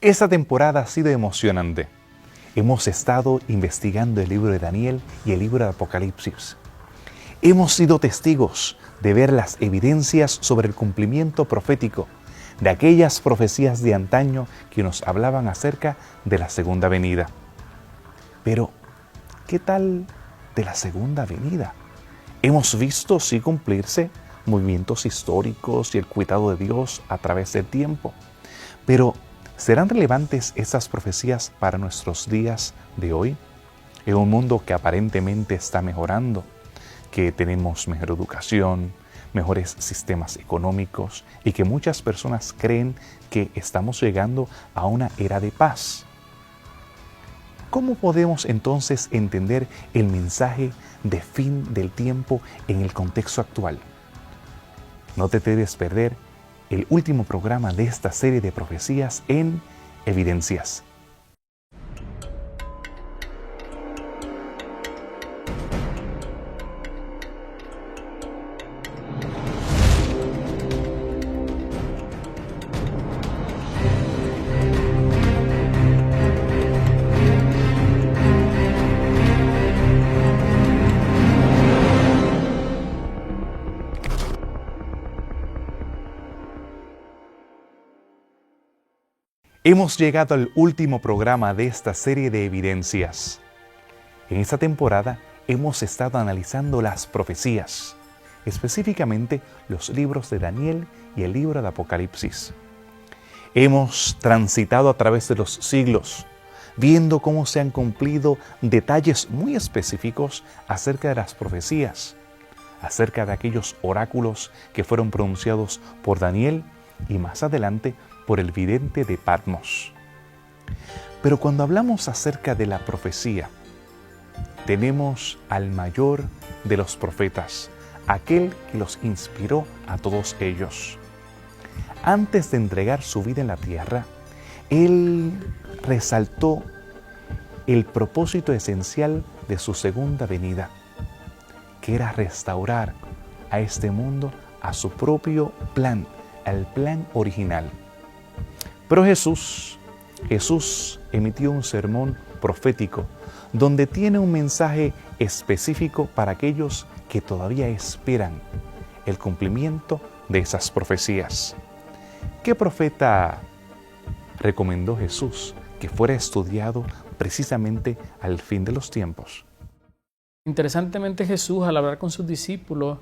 Esta temporada ha sido emocionante. Hemos estado investigando el libro de Daniel y el libro de Apocalipsis. Hemos sido testigos de ver las evidencias sobre el cumplimiento profético de aquellas profecías de antaño que nos hablaban acerca de la segunda venida. Pero, ¿qué tal de la segunda venida? Hemos visto sí cumplirse movimientos históricos y el cuidado de Dios a través del tiempo. Pero, ¿serán relevantes estas profecías para nuestros días de hoy? En un mundo que aparentemente está mejorando, que tenemos mejor educación, mejores sistemas económicos y que muchas personas creen que estamos llegando a una era de paz. ¿Cómo podemos entonces entender el mensaje de fin del tiempo en el contexto actual? No te debes perder el último programa de esta serie de profecías en Evidencias. Hemos llegado al último programa de esta serie de evidencias. En esta temporada hemos estado analizando las profecías, específicamente los libros de Daniel y el libro de Apocalipsis. Hemos transitado a través de los siglos, viendo cómo se han cumplido detalles muy específicos acerca de las profecías, acerca de aquellos oráculos que fueron pronunciados por Daniel y más adelante por el vidente de Patmos. Pero cuando hablamos acerca de la profecía, tenemos al mayor de los profetas, aquel que los inspiró a todos ellos. Antes de entregar su vida en la tierra, él resaltó el propósito esencial de su segunda venida, que era restaurar a este mundo a su propio plan, al plan original. Pero Jesús emitió un sermón profético donde tiene un mensaje específico para aquellos que todavía esperan el cumplimiento de esas profecías. ¿Qué profeta recomendó Jesús que fuera estudiado precisamente al fin de los tiempos? Interesantemente, Jesús, al hablar con sus discípulos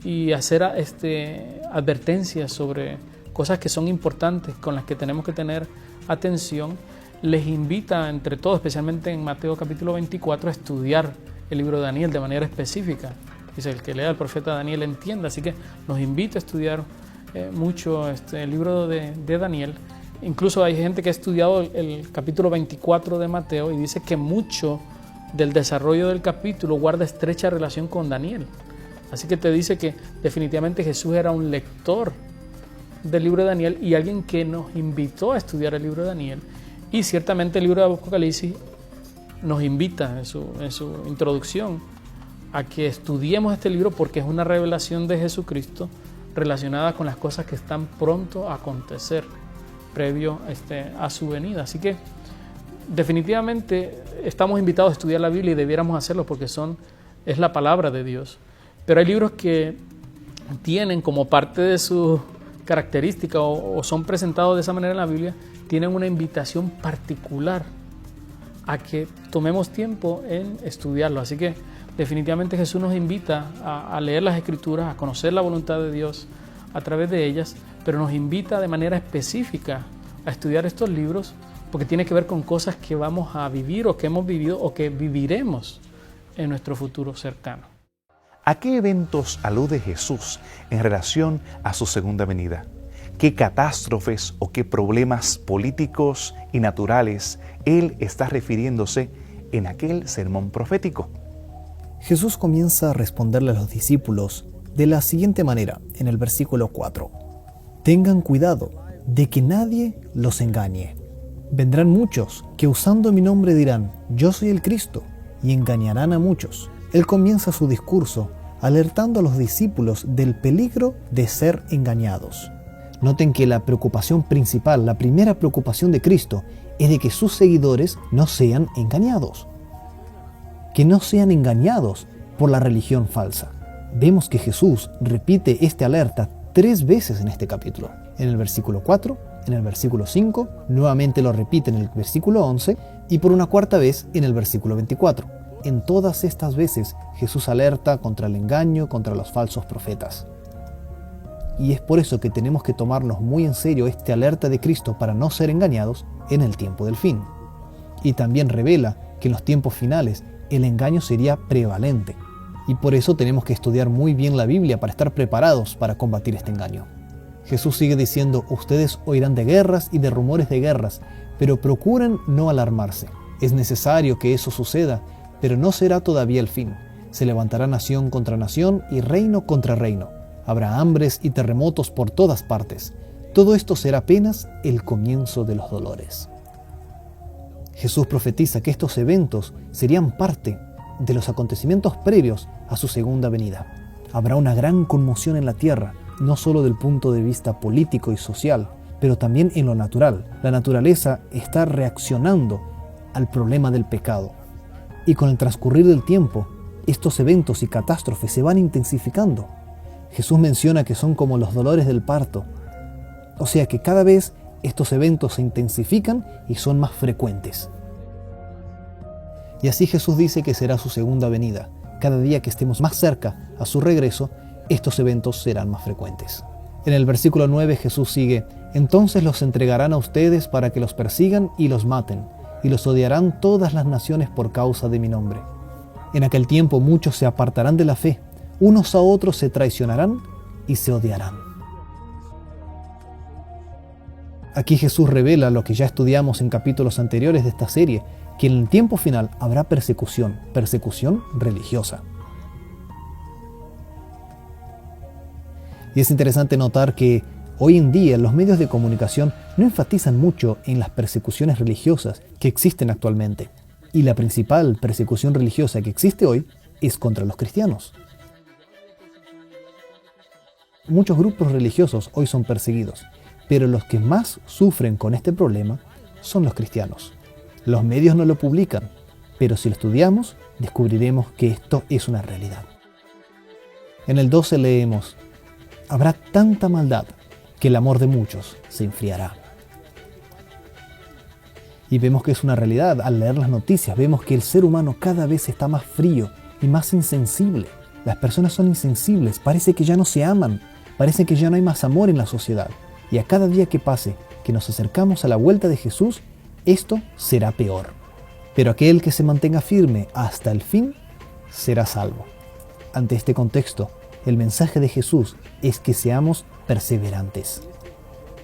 y hacer advertencias sobre cosas que son importantes, con las que tenemos que tener atención, les invita entre todos, especialmente en Mateo capítulo 24, a estudiar el libro de Daniel de manera específica. Dice, el que lea al profeta Daniel entienda, así que nos invita a estudiar mucho el libro de Daniel. Incluso hay gente que ha estudiado el capítulo 24 de Mateo y dice que mucho del desarrollo del capítulo guarda estrecha relación con Daniel. Así que te dice que definitivamente Jesús era un lector del libro de Daniel y alguien que nos invitó a estudiar el libro de Daniel. Y ciertamente el libro de Apocalipsis nos invita en su introducción a que estudiemos este libro porque es una revelación de Jesucristo relacionada con las cosas que están pronto a acontecer previo a su venida. Así que definitivamente estamos invitados a estudiar la Biblia y debiéramos hacerlo porque es la palabra de Dios. Pero hay libros que tienen como parte de su característica o son presentados de esa manera en la Biblia, tienen una invitación particular a que tomemos tiempo en estudiarlo. Así que definitivamente Jesús nos invita a leer las Escrituras, a conocer la voluntad de Dios a través de ellas, pero nos invita de manera específica a estudiar estos libros porque tiene que ver con cosas que vamos a vivir o que hemos vivido o que viviremos en nuestro futuro cercano. ¿A qué eventos alude Jesús en relación a su segunda venida? ¿Qué catástrofes o qué problemas políticos y naturales Él está refiriéndose en aquel sermón profético? Jesús comienza a responderle a los discípulos de la siguiente manera en el versículo 4. Tengan cuidado de que nadie los engañe. Vendrán muchos que usando mi nombre dirán, yo soy el Cristo, y engañarán a muchos. Él comienza su discurso alertando a los discípulos del peligro de ser engañados. Noten que la preocupación principal, la primera preocupación de Cristo, es de que sus seguidores no sean engañados. Que no sean engañados por la religión falsa. Vemos que Jesús repite esta alerta 3 veces en este capítulo. En el versículo 4, en el versículo 5, nuevamente lo repite en el versículo 11 y por una cuarta vez en el versículo 24. En todas estas veces Jesús alerta contra el engaño, contra los falsos profetas. Y es por eso que tenemos que tomarnos muy en serio esta alerta de Cristo para no ser engañados en el tiempo del fin. Y también revela que en los tiempos finales el engaño sería prevalente. Y por eso tenemos que estudiar muy bien la Biblia para estar preparados para combatir este engaño. Jesús sigue diciendo, ustedes oirán de guerras y de rumores de guerras, pero procuren no alarmarse. Es necesario que eso suceda, pero no será todavía el fin. Se levantará nación contra nación y reino contra reino. Habrá hambres y terremotos por todas partes. Todo esto será apenas el comienzo de los dolores. Jesús profetiza que estos eventos serían parte de los acontecimientos previos a su segunda venida. Habrá una gran conmoción en la tierra, no solo del punto de vista político y social, pero también en lo natural. La naturaleza está reaccionando al problema del pecado. Y con el transcurrir del tiempo, estos eventos y catástrofes se van intensificando. Jesús menciona que son como los dolores del parto. O sea que cada vez estos eventos se intensifican y son más frecuentes. Y así Jesús dice que será su segunda venida. Cada día que estemos más cerca a su regreso, estos eventos serán más frecuentes. En el versículo 9 Jesús sigue, entonces los entregarán a ustedes para que los persigan y los maten, y los odiarán todas las naciones por causa de mi nombre. En aquel tiempo muchos se apartarán de la fe, unos a otros se traicionarán y se odiarán. Aquí Jesús revela lo que ya estudiamos en capítulos anteriores de esta serie, que en el tiempo final habrá persecución religiosa. Y es interesante notar que hoy en día los medios de comunicación no enfatizan mucho en las persecuciones religiosas que existen actualmente. Y la principal persecución religiosa que existe hoy es contra los cristianos. Muchos grupos religiosos hoy son perseguidos, pero los que más sufren con este problema son los cristianos. Los medios no lo publican, pero si lo estudiamos, descubriremos que esto es una realidad. En el 12 leemos, habrá tanta maldad que el amor de muchos se enfriará. Y vemos que es una realidad. Al leer las noticias, vemos que el ser humano cada vez está más frío y más insensible. Las personas son insensibles, parece que ya no se aman, parece que ya no hay más amor en la sociedad. Y a cada día que pase, que nos acercamos a la vuelta de Jesús, esto será peor. Pero aquel que se mantenga firme hasta el fin, será salvo. Ante este contexto, el mensaje de Jesús es que seamos perseverantes.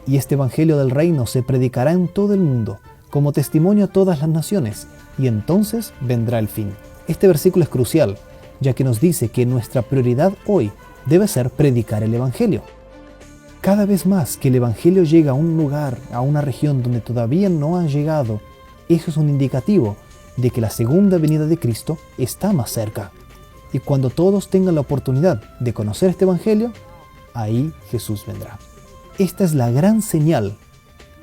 Y este evangelio del reino se predicará en todo el mundo, como testimonio a todas las naciones, y entonces vendrá el fin. Este versículo es crucial, ya que nos dice que nuestra prioridad hoy debe ser predicar el evangelio. Cada vez más que el evangelio llega a un lugar, a una región donde todavía no ha llegado, eso es un indicativo de que la segunda venida de Cristo está más cerca. Y cuando todos tengan la oportunidad de conocer este evangelio, ahí Jesús vendrá. Esta es la gran señal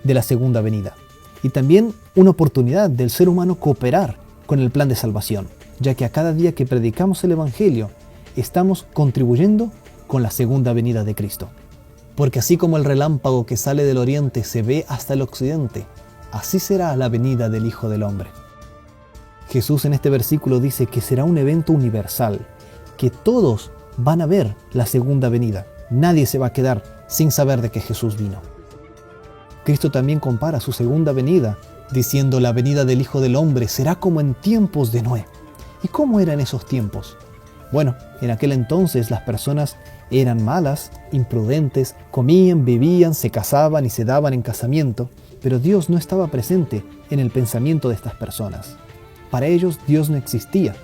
de la segunda venida. Y también una oportunidad del ser humano cooperar con el plan de salvación, ya que a cada día que predicamos el evangelio, estamos contribuyendo con la segunda venida de Cristo. Porque así como el relámpago que sale del oriente se ve hasta el occidente, así será la venida del Hijo del Hombre. Jesús en este versículo dice que será un evento universal, que todos van a ver la segunda venida. Nadie se va a quedar sin saber de que Jesús vino. Cristo también compara su segunda venida, diciendo la venida del Hijo del Hombre será como en tiempos de Noé. ¿Y cómo eran esos tiempos? Bueno, en aquel entonces las personas eran malas, imprudentes, comían, bebían, se casaban y se daban en casamiento, pero Dios no estaba presente en el pensamiento de estas personas. Para ellos Dios no existía,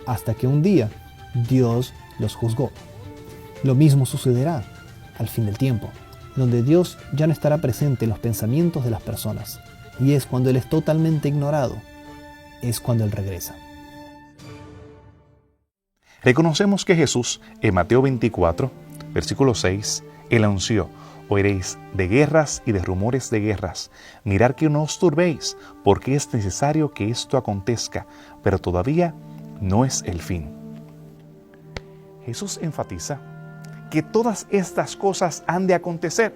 hasta que un día Dios los juzgó. Lo mismo sucederá al fin del tiempo, donde Dios ya no estará presente en los pensamientos de las personas, y es cuando Él es totalmente ignorado, es cuando Él regresa. Reconocemos que Jesús, en Mateo 24, versículo 6, Él anunció, Oiréis de guerras y de rumores de guerras. Mirad que no os turbéis, porque es necesario que esto acontezca, pero todavía no es el fin. Jesús enfatiza que todas estas cosas han de acontecer,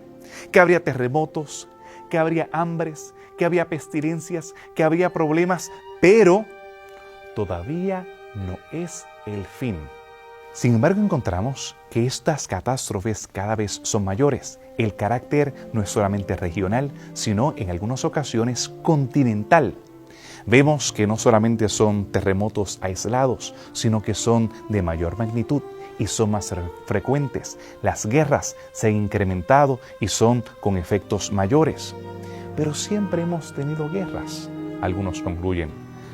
que habría terremotos, que habría hambres, que habría pestilencias, que habría problemas, pero todavía no es el fin. Sin embargo, encontramos que estas catástrofes cada vez son mayores. El carácter no es solamente regional, sino en algunas ocasiones continental. Vemos que no solamente son terremotos aislados, sino que son de mayor magnitud y son más frecuentes. Las guerras se han incrementado y son con efectos mayores. Pero siempre hemos tenido guerras, algunos concluyen.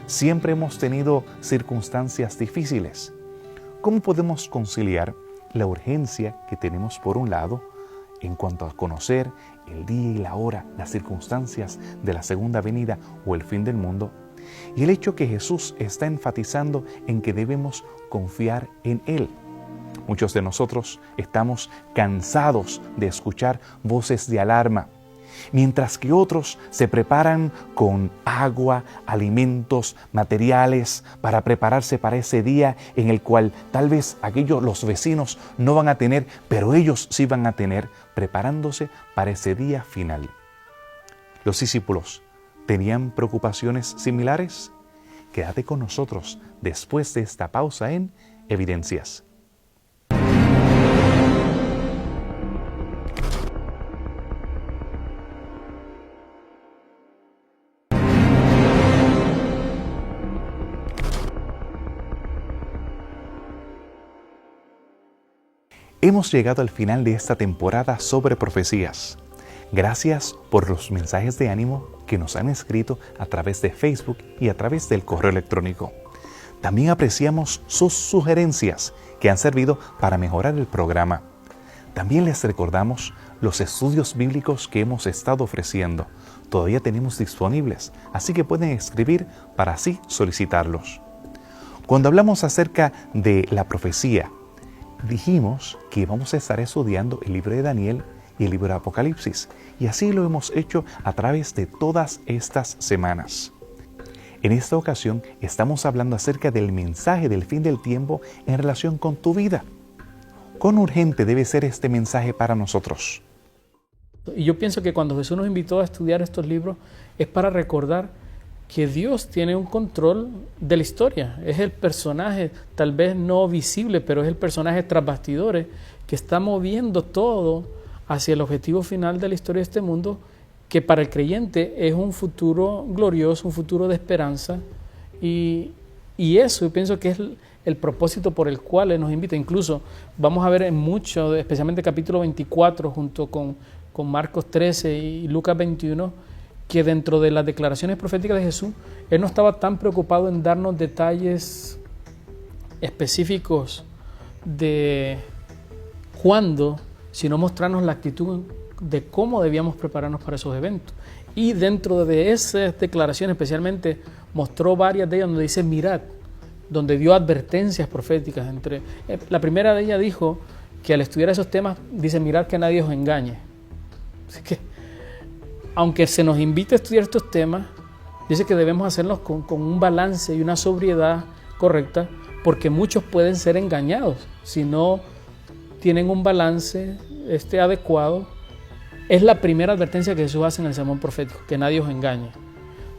Siempre hemos tenido circunstancias difíciles. ¿Cómo podemos conciliar la urgencia que tenemos por un lado en cuanto a conocer el día y la hora, las circunstancias de la segunda venida o el fin del mundo, y el hecho que Jesús está enfatizando en que debemos confiar en Él? Muchos de nosotros estamos cansados de escuchar voces de alarma, mientras que otros se preparan con agua, alimentos, materiales para prepararse para ese día en el cual tal vez los vecinos no van a tener, pero ellos sí van a tener, preparándose para ese día final. Los discípulos ¿tenían preocupaciones similares? Quédate con nosotros después de esta pausa en Evidencias. Hemos llegado al final de esta temporada sobre profecías. Gracias por los mensajes de ánimo que nos han escrito a través de Facebook y a través del correo electrónico. También apreciamos sus sugerencias que han servido para mejorar el programa. También les recordamos los estudios bíblicos que hemos estado ofreciendo. Todavía tenemos disponibles, así que pueden escribir para así solicitarlos. Cuando hablamos acerca de la profecía, dijimos que vamos a estar estudiando el libro de Daniel y el libro de Apocalipsis, y así lo hemos hecho a través de todas estas semanas. En esta ocasión estamos hablando acerca del mensaje del fin del tiempo en relación con tu vida. ¿Cuán urgente debe ser este mensaje para nosotros? Y yo pienso que cuando Jesús nos invitó a estudiar estos libros es para recordar que Dios tiene un control de la historia. Es el personaje, tal vez no visible, pero es el personaje tras bastidores que está moviendo todo hacia el objetivo final de la historia de este mundo, que para el creyente es un futuro glorioso, un futuro de esperanza. Y eso yo pienso que es el propósito por el cual Él nos invita. Incluso vamos a ver en mucho, especialmente capítulo 24, junto con Marcos 13 y Lucas 21, que dentro de las declaraciones proféticas de Jesús, Él no estaba tan preocupado en darnos detalles específicos de cuándo, sino mostrarnos la actitud de cómo debíamos prepararnos para esos eventos. Y dentro de esas declaraciones especialmente mostró varias de ellas donde dice mirad, donde dio advertencias proféticas. La primera de ellas dijo que al estudiar esos temas, dice mirad que nadie os engañe. Así que aunque se nos invite a estudiar estos temas, dice que debemos hacerlos con un balance y una sobriedad correcta, porque muchos pueden ser engañados si no tienen un balance adecuado. Es la primera advertencia que Jesús hace en el sermón profético, que nadie os engañe.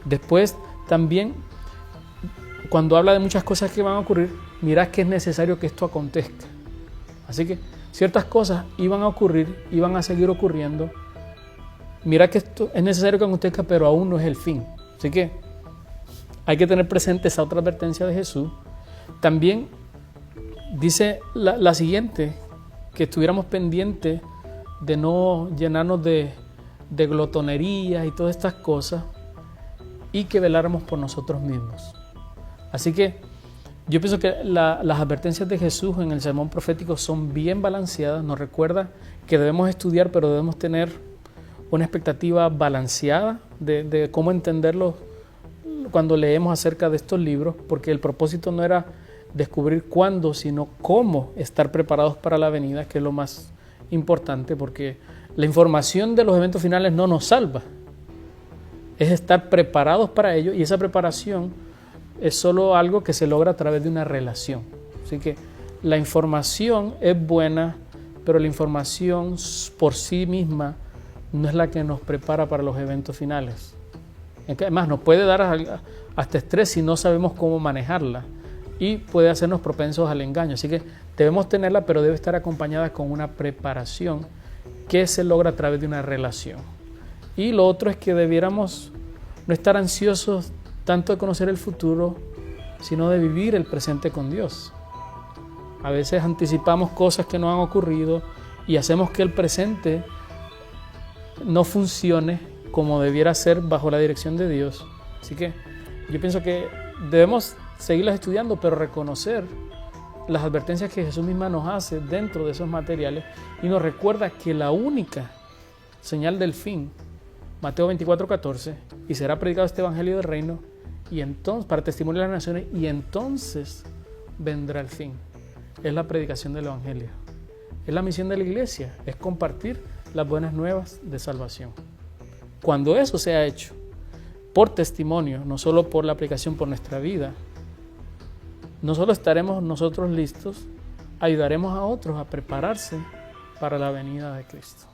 Después también, cuando habla de muchas cosas que van a ocurrir, mirad que es necesario que esto acontezca. Así que ciertas cosas iban a ocurrir, iban a seguir ocurriendo. Mira que esto es necesario que acontezca, pero aún no es el fin. Así que hay que tener presente esa otra advertencia de Jesús. También dice la siguiente, que estuviéramos pendientes de no llenarnos de glotonería y todas estas cosas, y que veláramos por nosotros mismos. Así que yo pienso que las advertencias de Jesús en el sermón profético son bien balanceadas. Nos recuerda que debemos estudiar, pero debemos tener una expectativa balanceada de cómo entenderlo cuando leemos acerca de estos libros, porque el propósito no era descubrir cuándo, sino cómo estar preparados para la venida, que es lo más importante, porque La información de los eventos finales no nos salva. Es estar preparados para ello, y esa preparación es solo algo que se logra a través de una relación. Así que la información es buena, pero la información por sí misma no es la que nos prepara para los eventos finales. Además, nos puede dar hasta estrés si no sabemos cómo manejarla, y puede hacernos propensos al engaño. Así que debemos tenerla, pero debe estar acompañada con una preparación que se logra a través de una relación. Y lo otro es que debiéramos no estar ansiosos tanto de conocer el futuro, sino de vivir el presente con Dios. A veces anticipamos cosas que no han ocurrido y hacemos que el presente no funcione como debiera ser bajo la dirección de Dios. Así que yo pienso que debemos seguirlas estudiando, pero reconocer las advertencias que Jesús misma nos hace dentro de esos materiales, y nos recuerda que la única señal del fin, Mateo 24:14, y será predicado este evangelio del reino, y entonces, para testimonio de las naciones, y entonces vendrá el fin. Es la predicación del evangelio. Es la misión de la iglesia, es compartir las buenas nuevas de salvación. Cuando eso sea hecho por testimonio, no solo por la aplicación por nuestra vida, no solo estaremos nosotros listos, ayudaremos a otros a prepararse para la venida de Cristo.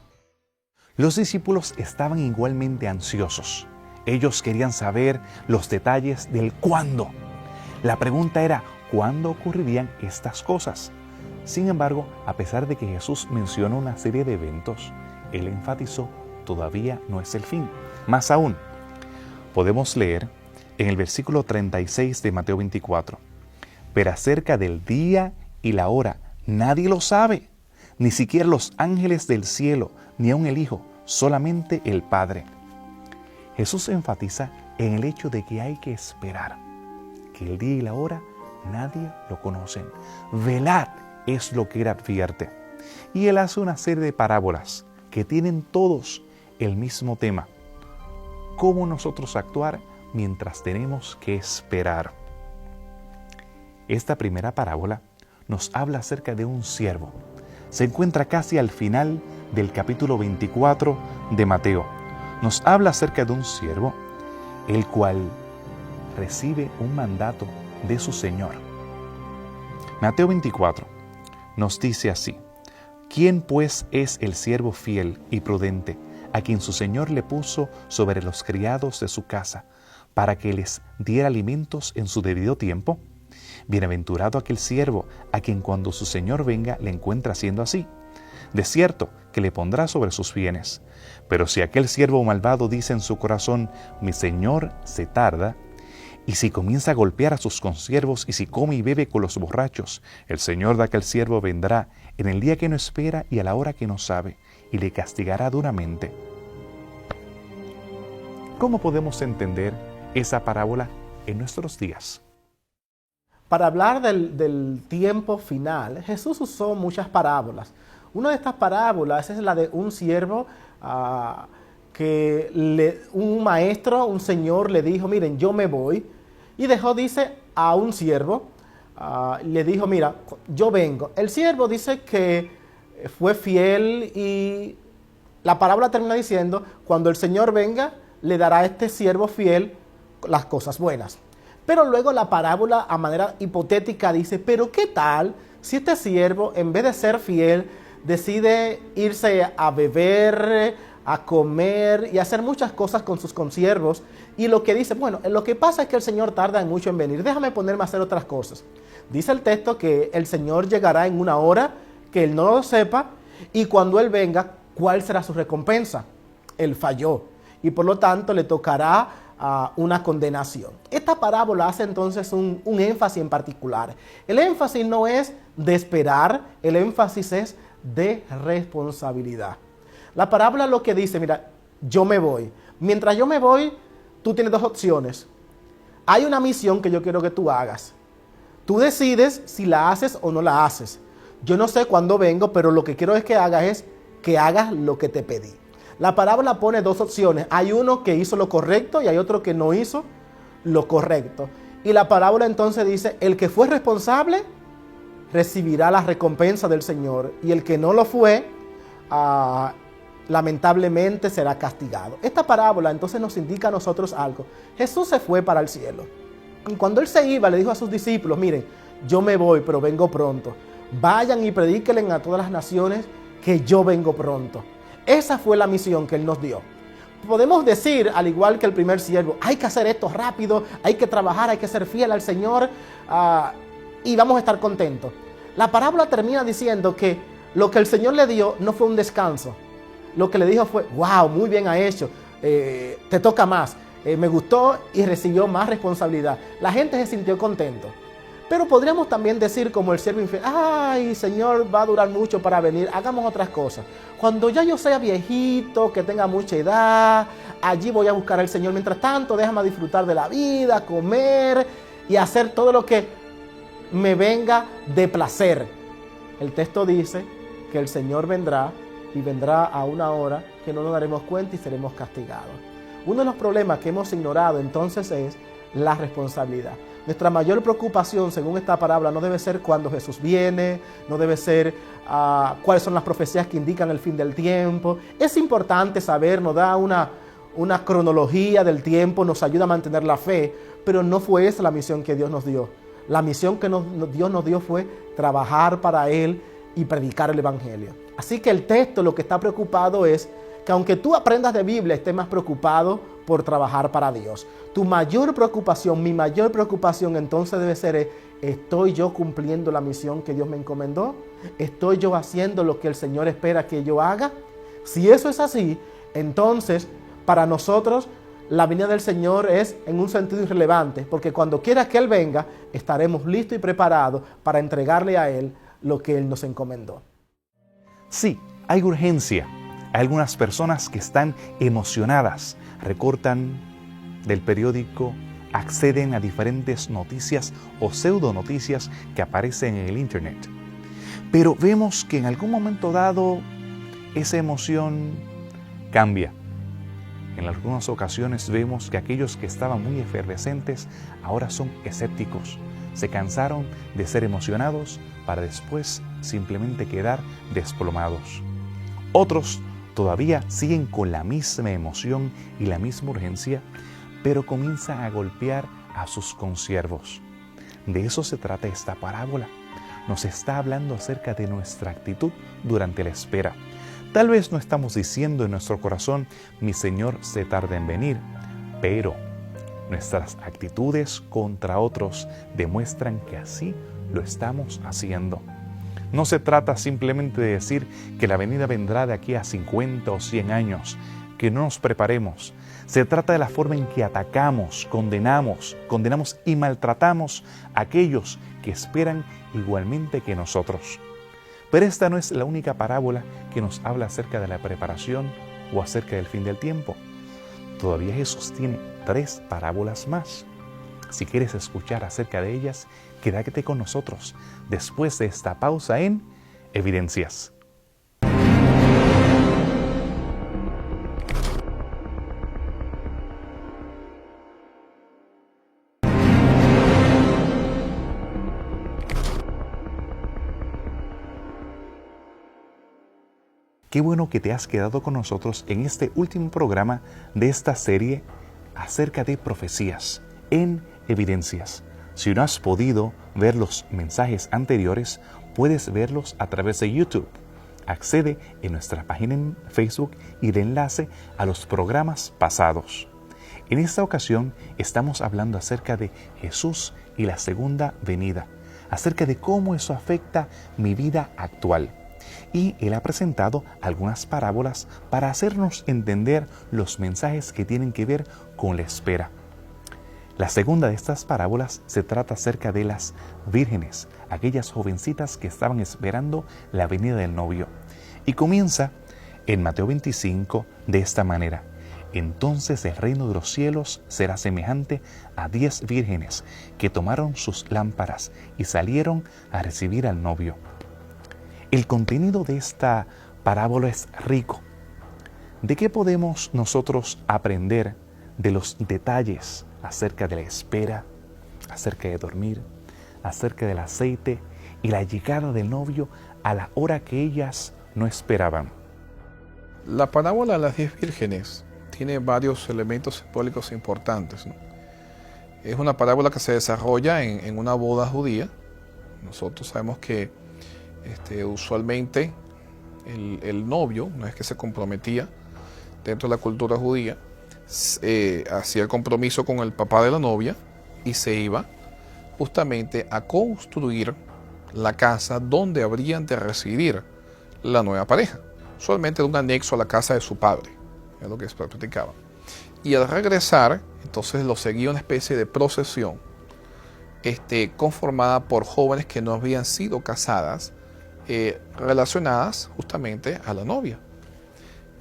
Los discípulos estaban igualmente ansiosos. Ellos querían saber los detalles del cuándo. La pregunta era, ¿cuándo ocurrirían estas cosas? Sin embargo, a pesar de que Jesús mencionó una serie de eventos, Él enfatizó, todavía no es el fin. Más aún, podemos leer en el versículo 36 de Mateo 24, pero acerca del día y la hora nadie lo sabe, ni siquiera los ángeles del cielo, ni aun el Hijo, solamente el Padre. Jesús enfatiza en el hecho de que hay que esperar, que el día y la hora nadie lo conocen. Velad es lo que Él advierte. Y Él hace una serie de parábolas que tienen todos el mismo tema: cómo nosotros actuar mientras tenemos que esperar. Esta primera parábola nos habla acerca de un siervo. Se encuentra casi al final del capítulo 24 de Mateo. Nos habla acerca de un siervo, el cual recibe un mandato de su Señor. Mateo 24 nos dice así: ¿Quién pues es el siervo fiel y prudente, a quien su Señor le puso sobre los criados de su casa, para que les diera alimentos en su debido tiempo? Bienaventurado aquel siervo, a quien cuando su Señor venga le encuentra haciendo así. De cierto que le pondrá sobre sus bienes. Pero si aquel siervo malvado dice en su corazón, mi Señor se tarda, y si comienza a golpear a sus consiervos, y si come y bebe con los borrachos, el Señor de aquel siervo vendrá en el día que no espera y a la hora que no sabe, y le castigará duramente. ¿Cómo podemos entender esa parábola en nuestros días? Para hablar del tiempo final, Jesús usó muchas parábolas. Una de estas parábolas es la de un siervo un maestro, un señor le dijo, miren, yo me voy. Y dejó, dice, a un siervo, le dijo, mira, yo vengo. El siervo dice que fue fiel, y la parábola termina diciendo, cuando el Señor venga, le dará a este siervo fiel las cosas buenas. Pero luego la parábola, a manera hipotética, dice, pero ¿qué tal si este siervo, en vez de ser fiel, decide irse a beber, a comer y a hacer muchas cosas con sus consiervos? Y lo que dice, bueno, lo que pasa es que el Señor tarda mucho en venir, déjame ponerme a hacer otras cosas. Dice el texto que el Señor llegará en una hora que él no lo sepa, y cuando él venga, ¿cuál será su recompensa? Él falló, y por lo tanto le tocará una condenación. Esta parábola hace entonces un énfasis en particular. El énfasis no es de esperar, el énfasis es de responsabilidad. La parábola lo que dice, mira, yo me voy. Mientras yo me voy, tú tienes dos opciones. Hay una misión que yo quiero que tú hagas. Tú decides si la haces o no la haces. Yo no sé cuándo vengo, pero lo que quiero es que hagas lo que te pedí. La parábola pone dos opciones. Hay uno que hizo lo correcto y hay otro que no hizo lo correcto. Y la parábola entonces dice, el que fue responsable recibirá la recompensa del Señor, y el que no lo fue, lamentablemente será castigado. Esta parábola entonces nos indica a nosotros algo. Jesús se fue para el cielo. Y cuando Él se iba, le dijo a sus discípulos, miren, yo me voy, pero vengo pronto. Vayan y predíquenle a todas las naciones que yo vengo pronto. Esa fue la misión que Él nos dio. Podemos decir, al igual que el primer siervo, hay que hacer esto rápido, hay que trabajar, hay que ser fiel al Señor y vamos a estar contentos. La parábola termina diciendo que lo que el Señor le dio no fue un descanso. Lo que le dijo fue, wow, muy bien ha hecho, te toca más, me gustó y recibió más responsabilidad. La gente se sintió contento. Pero podríamos también decir como el siervo infiel, ay, Señor, va a durar mucho para venir, hagamos otras cosas. Cuando ya yo sea viejito, que tenga mucha edad, allí voy a buscar al Señor. Mientras tanto, déjame disfrutar de la vida, comer y hacer todo lo que me venga de placer. El texto dice que el Señor vendrá y vendrá a una hora que no nos daremos cuenta y seremos castigados. Uno de los problemas que hemos ignorado entonces es la responsabilidad. Nuestra mayor preocupación, según esta parábola, no debe ser cuando Jesús viene, no debe ser cuáles son las profecías que indican el fin del tiempo. Es importante saber, nos da una cronología del tiempo, nos ayuda a mantener la fe, pero no fue esa la misión que Dios nos dio. La misión que Dios nos dio fue trabajar para Él y predicar el Evangelio. Así que el texto lo que está preocupado es que aunque tú aprendas de Biblia, estés más preocupado por trabajar para Dios. Tu mayor preocupación, mi mayor preocupación entonces debe ser, ¿estoy yo cumpliendo la misión que Dios me encomendó? ¿Estoy yo haciendo lo que el Señor espera que yo haga? Si eso es así, entonces para nosotros la venida del Señor es en un sentido irrelevante, porque cuando quiera que Él venga, estaremos listos y preparados para entregarle a Él lo que Él nos encomendó. Sí, hay urgencia. Hay algunas personas que están emocionadas, recortan del periódico, acceden a diferentes noticias o pseudonoticias que aparecen en el internet. Pero vemos que en algún momento dado esa emoción cambia. En algunas ocasiones vemos que aquellos que estaban muy efervescentes ahora son escépticos. Se cansaron de ser emocionados para después simplemente quedar desplomados. Otros todavía siguen con la misma emoción y la misma urgencia, pero comienzan a golpear a sus consiervos. De eso se trata esta parábola. Nos está hablando acerca de nuestra actitud durante la espera. Tal vez no estamos diciendo en nuestro corazón, mi Señor se tarda en venir, pero nuestras actitudes contra otros demuestran que así lo estamos haciendo. No se trata simplemente de decir que la venida vendrá de aquí a 50 o 100 años, que no nos preparemos. Se trata de la forma en que atacamos, condenamos y maltratamos a aquellos que esperan igualmente que nosotros. Pero esta no es la única parábola que nos habla acerca de la preparación o acerca del fin del tiempo. Todavía Jesús tiene 3 parábolas más. Si quieres escuchar acerca de ellas, quédate con nosotros después de esta pausa en Evidencias. Qué bueno que te has quedado con nosotros en este último programa de esta serie acerca de profecías en Evidencias. Si no has podido ver los mensajes anteriores, puedes verlos a través de YouTube. Accede en nuestra página en Facebook y de enlace a los programas pasados. En esta ocasión estamos hablando acerca de Jesús y la segunda venida, acerca de cómo eso afecta mi vida actual. Y Él ha presentado algunas parábolas para hacernos entender los mensajes que tienen que ver con la espera. La segunda de estas parábolas se trata acerca de las vírgenes, aquellas jovencitas que estaban esperando la venida del novio. Y comienza en Mateo 25 de esta manera. Entonces el reino de los cielos será semejante a 10 vírgenes que tomaron sus lámparas y salieron a recibir al novio. El contenido de esta parábola es rico. ¿De qué podemos nosotros aprender de los detalles acerca de la espera, acerca de dormir, acerca del aceite y la llegada del novio a la hora que ellas no esperaban? La parábola de las 10 vírgenes tiene varios elementos simbólicos importantes, ¿no? Es una parábola que se desarrolla en una boda judía. Nosotros sabemos que usualmente el novio, una vez que se comprometía dentro de la cultura judía, hacía el compromiso con el papá de la novia y se iba justamente a construir la casa donde habrían de residir la nueva pareja. Usualmente era un anexo a la casa de su padre, es lo que se practicaba. Y al regresar, entonces lo seguía una especie de procesión conformada por jóvenes que no habían sido casadas, relacionadas justamente a la novia.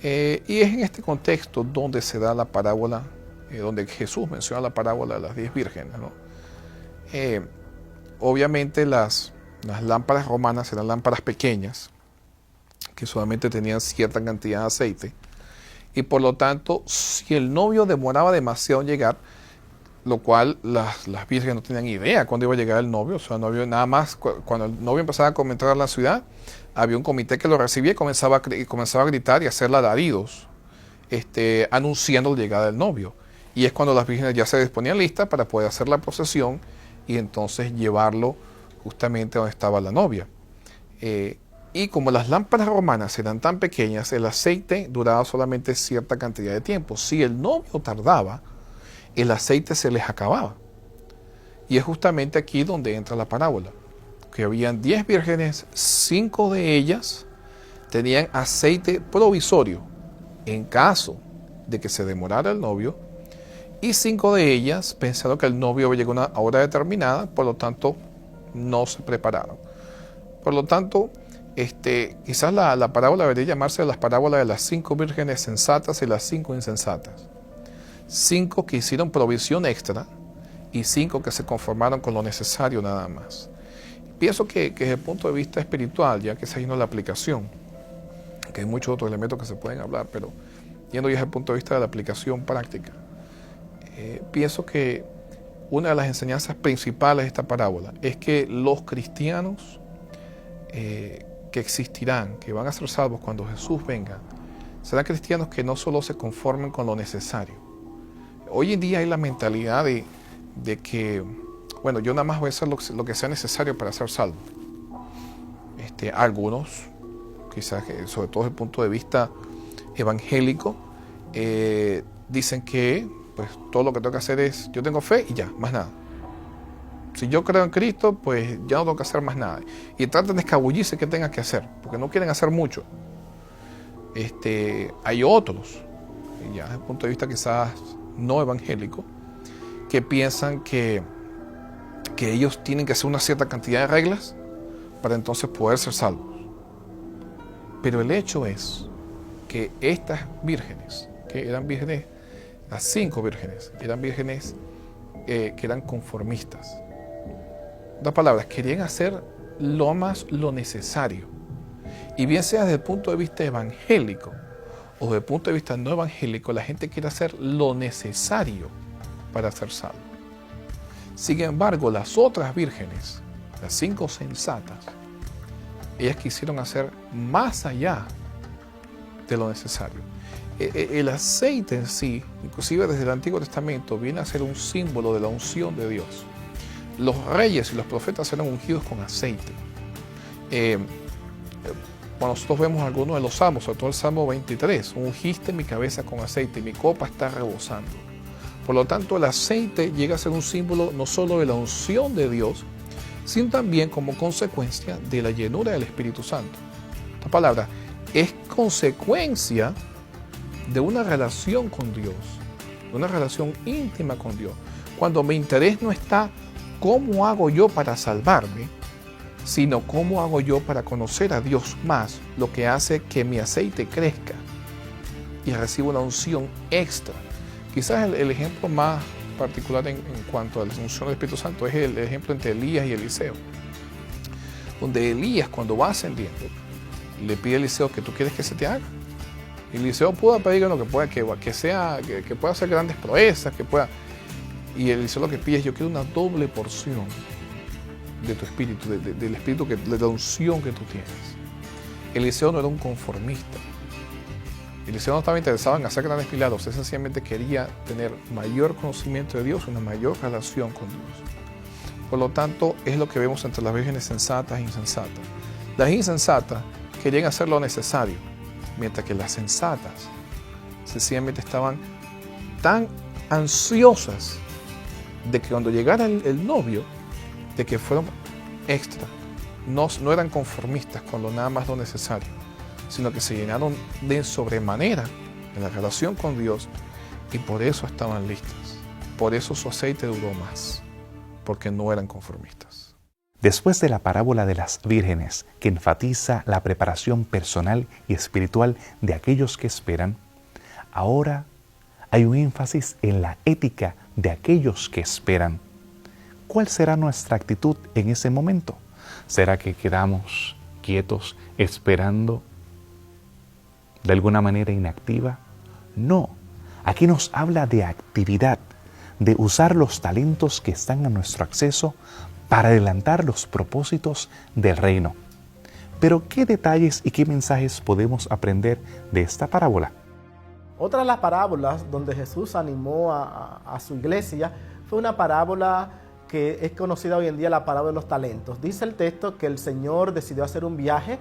Y es en este contexto donde se da la parábola, donde Jesús menciona la parábola de las 10 vírgenes, ¿no? Obviamente las lámparas romanas eran lámparas pequeñas, que solamente tenían cierta cantidad de aceite, y por lo tanto, si el novio demoraba demasiado en llegar, lo cual las vírgenes no tenían idea cuándo iba a llegar el novio, o sea, no había nada más, cuando el novio empezaba a entrar a la ciudad, había un comité que lo recibía y comenzaba a gritar y a hacer alaridos, anunciando la llegada del novio. Y es cuando las vírgenes ya se disponían listas para poder hacer la procesión y entonces llevarlo justamente donde estaba la novia. Y como las lámparas romanas eran tan pequeñas, el aceite duraba solamente cierta cantidad de tiempo. Si el novio tardaba, el aceite se les acababa. Y es justamente aquí donde entra la parábola. Que habían 10 vírgenes, 5 de ellas tenían aceite provisorio en caso de que se demorara el novio, y 5 de ellas pensaron que el novio llegó a una hora determinada, por lo tanto no se prepararon. Por lo tanto, quizás la parábola debería llamarse las parábolas de las 5 vírgenes sensatas y las 5 insensatas. 5 que hicieron provisión extra y 5 que se conformaron con lo necesario nada más. Pienso que desde el punto de vista espiritual, ya que se ha ido la aplicación, que hay muchos otros elementos que se pueden hablar, pero yendo ya desde el punto de vista de la aplicación práctica, pienso que una de las enseñanzas principales de esta parábola es que los cristianos que existirán, que van a ser salvos cuando Jesús venga, serán cristianos que no solo se conformen con lo necesario. Hoy en día hay la mentalidad de que, bueno, yo nada más voy a hacer lo que sea necesario para ser salvo. Algunos, quizás sobre todo desde el punto de vista evangélico, dicen que pues todo lo que tengo que hacer es, yo tengo fe y ya, más nada. Si yo creo en Cristo, pues ya no tengo que hacer más nada. Y tratan de escabullirse qué tengan que hacer, porque no quieren hacer mucho. Hay otros, ya desde el punto de vista quizás no evangélico, que piensan que ellos tienen que hacer una cierta cantidad de reglas para entonces poder ser salvos. Pero el hecho es que estas vírgenes, que eran vírgenes, las 5 vírgenes, eran vírgenes que eran conformistas. En otras palabras, querían hacer lo necesario. Y bien sea desde el punto de vista evangélico o desde el punto de vista no evangélico, la gente quiere hacer lo necesario para ser salvo. Sin embargo, las otras vírgenes, las 5 sensatas, ellas quisieron hacer más allá de lo necesario. El aceite en sí, inclusive desde el Antiguo Testamento, viene a ser un símbolo de la unción de Dios. Los reyes y los profetas eran ungidos con aceite. Cuando nosotros vemos algunos de los salmos, sobre todo el Salmo 23, ungiste mi cabeza con aceite y mi copa está rebosando. Por lo tanto, el aceite llega a ser un símbolo no solo de la unción de Dios, sino también como consecuencia de la llenura del Espíritu Santo. Esta palabra es consecuencia de una relación con Dios, de una relación íntima con Dios. Cuando mi interés no está cómo hago yo para salvarme, sino cómo hago yo para conocer a Dios más, lo que hace que mi aceite crezca y reciba una unción extra. Quizás el ejemplo más particular en cuanto a la unción del Espíritu Santo es el ejemplo entre Elías y Eliseo, donde Elías, cuando va ascendiendo, le pide a Eliseo que tú quieres que se te haga. Eliseo pudo pedir lo que pueda, que pueda hacer grandes proezas, que pueda. Y Eliseo lo que pide es: yo quiero una doble porción de tu espíritu, del espíritu, de la unción que tú tienes. Eliseo no era un conformista. Eliseo no estaba interesado en hacer grandes milagros, él sencillamente quería tener mayor conocimiento de Dios, una mayor relación con Dios. Por lo tanto, es lo que vemos entre las vírgenes sensatas e insensatas. Las insensatas querían hacer lo necesario, mientras que las sensatas sencillamente estaban tan ansiosas de que cuando llegara el novio, de que fueran extra, no eran conformistas con nada más lo necesario, sino que se llenaron de sobremanera en la relación con Dios y por eso estaban listas. Por eso su aceite duró más, porque no eran conformistas. Después de la parábola de las vírgenes, que enfatiza la preparación personal y espiritual de aquellos que esperan, ahora hay un énfasis en la ética de aquellos que esperan. ¿Cuál será nuestra actitud en ese momento? ¿Será que quedamos quietos esperando de alguna manera inactiva? No, aquí nos habla de actividad, de usar los talentos que están a nuestro acceso para adelantar los propósitos del reino. Pero ¿qué detalles y qué mensajes podemos aprender de esta parábola? Otra de las parábolas donde Jesús animó a su iglesia fue una parábola que es conocida hoy en día, la parábola de los talentos. Dice el texto que el Señor decidió hacer un viaje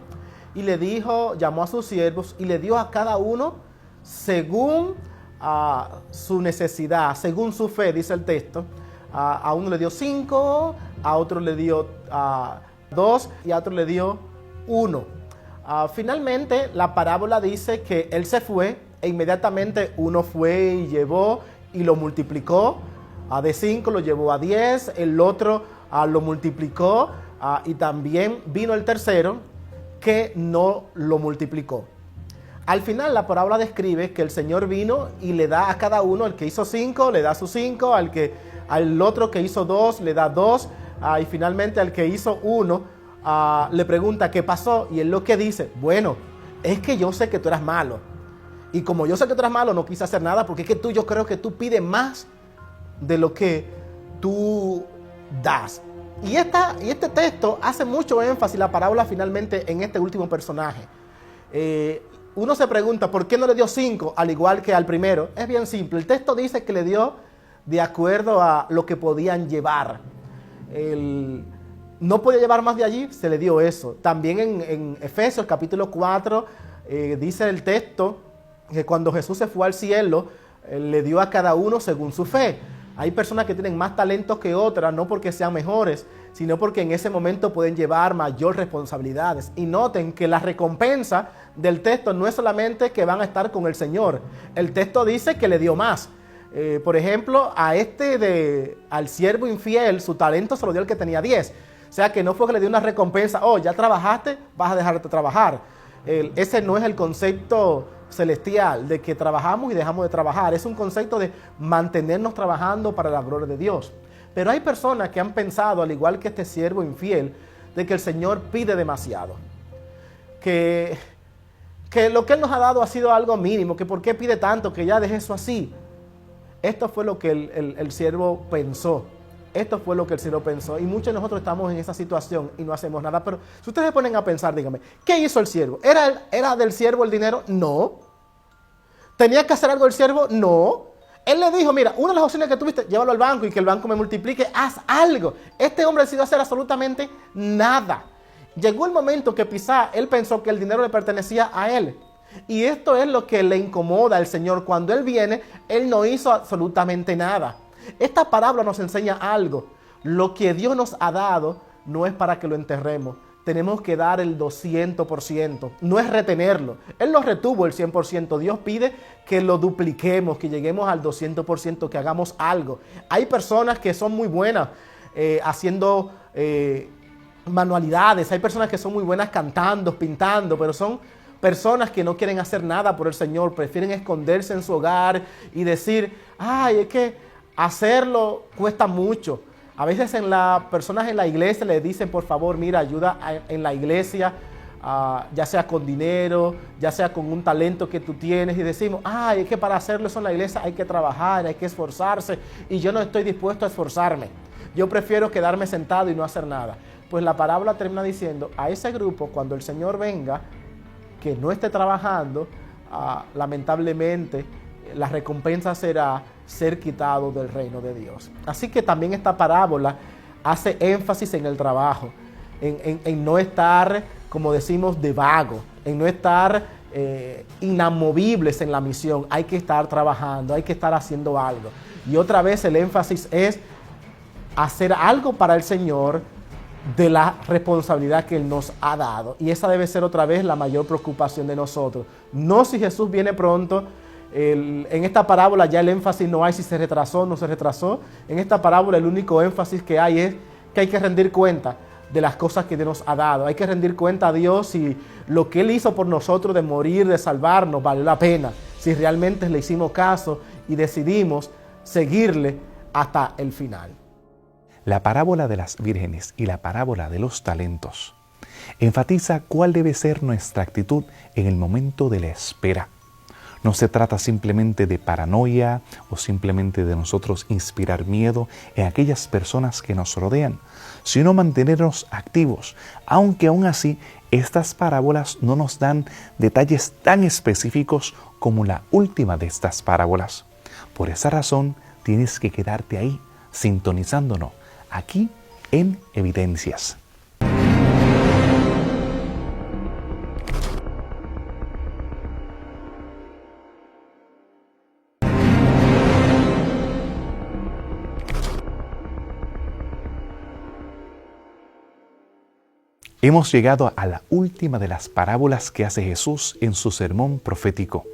y le dijo, llamó a sus siervos y le dio a cada uno según su necesidad, según su fe, dice el texto. A uno le dio 5, a otro le dio 2 y a otro le dio 1. Finalmente, la parábola dice que él se fue e inmediatamente uno fue y llevó y lo multiplicó. De 5 lo llevó a 10, el otro lo multiplicó y también vino el tercero que no lo multiplicó. Al final la parábola describe que el Señor vino y le da a cada uno, el que hizo 5 le da sus 5, al otro que hizo 2 le da 2 y finalmente al que hizo 1 le pregunta qué pasó y él lo que dice, bueno, es que yo sé que tú eras malo y como yo sé que tú eras malo no quise hacer nada porque es que yo creo que tú pides más de lo que tú das. Y este texto hace mucho énfasis, la parábola finalmente en este último personaje. Uno se pregunta, ¿por qué no le dio 5 al igual que al primero? Es bien simple, el texto dice que le dio de acuerdo a lo que podían llevar. No podía llevar más de allí, se le dio eso. También en Efesios capítulo 4 dice el texto que cuando Jesús se fue al cielo, le dio a cada uno según su fe. Hay personas que tienen más talentos que otras, no porque sean mejores, sino porque en ese momento pueden llevar mayor responsabilidades. Y noten que la recompensa del texto no es solamente que van a estar con el Señor. El texto dice que le dio más. Por ejemplo, al siervo infiel, su talento se lo dio el que tenía 10. O sea que no fue que le dio una recompensa, ya trabajaste, vas a dejar de trabajar. Ese no es el concepto celestial de que trabajamos y dejamos de trabajar. Es un concepto de mantenernos trabajando para la gloria de Dios. Pero hay personas que han pensado, al igual que este siervo infiel, de que el Señor pide demasiado. Que lo que Él nos ha dado ha sido algo mínimo, que por qué pide tanto, que ya deje eso así. Esto fue lo que el siervo pensó. Esto fue lo que el siervo pensó. Y muchos de nosotros estamos en esa situación y no hacemos nada. Pero si ustedes se ponen a pensar, díganme, ¿qué hizo el siervo? ¿Era del siervo el dinero? No. ¿Tenía que hacer algo el siervo? No. Él le dijo, mira, una de las opciones que tuviste, llévalo al banco y que el banco me multiplique, haz algo. Este hombre decidió hacer absolutamente nada. Llegó el momento que quizá él pensó que el dinero le pertenecía a él. Y esto es lo que le incomoda al Señor. Cuando Él viene, Él no hizo absolutamente nada. Esta parábola nos enseña algo. Lo que Dios nos ha dado no es para que lo enterremos. Tenemos que dar el 200%. No es retenerlo. Él lo retuvo el 100%. Dios pide que lo dupliquemos, que lleguemos al 200%, que hagamos algo. Hay personas que son muy buenas haciendo manualidades. Hay personas que son muy buenas cantando, pintando, pero son personas que no quieren hacer nada por el Señor, prefieren esconderse en su hogar y decir, ay, es que hacerlo cuesta mucho. A veces personas en la iglesia le dicen, por favor, mira, ayuda en la iglesia, ya sea con dinero, ya sea con un talento que tú tienes, y decimos, ay, es que para hacerlo eso en la iglesia hay que trabajar, hay que esforzarse, y yo no estoy dispuesto a esforzarme. Yo prefiero quedarme sentado y no hacer nada. Pues la parábola termina diciendo, a ese grupo, cuando el Señor venga, que no esté trabajando, lamentablemente la recompensa será ser quitado del reino de Dios. Así que también esta parábola hace énfasis en el trabajo, en no estar, como decimos, de vago, en no estar inamovibles en la misión. Hay que estar trabajando, hay que estar haciendo algo. Y otra vez el énfasis es hacer algo para el Señor de la responsabilidad que Él nos ha dado. Y esa debe ser otra vez la mayor preocupación de nosotros. No si Jesús viene pronto. En esta parábola ya el énfasis no hay si se retrasó o no se retrasó. En esta parábola el único énfasis que hay es que hay que rendir cuenta de las cosas que Dios nos ha dado. Hay que rendir cuenta a Dios si lo que Él hizo por nosotros de morir, de salvarnos, valió la pena. Si realmente le hicimos caso y decidimos seguirle hasta el final. La parábola de las vírgenes y la parábola de los talentos enfatiza cuál debe ser nuestra actitud en el momento de la espera. No se trata simplemente de paranoia o simplemente de nosotros inspirar miedo en aquellas personas que nos rodean, sino mantenernos activos, aunque aún así estas parábolas no nos dan detalles tan específicos como la última de estas parábolas. Por esa razón tienes que quedarte ahí, sintonizándonos, aquí en Evidencias. Hemos llegado a la última de las parábolas que hace Jesús en su sermón profético.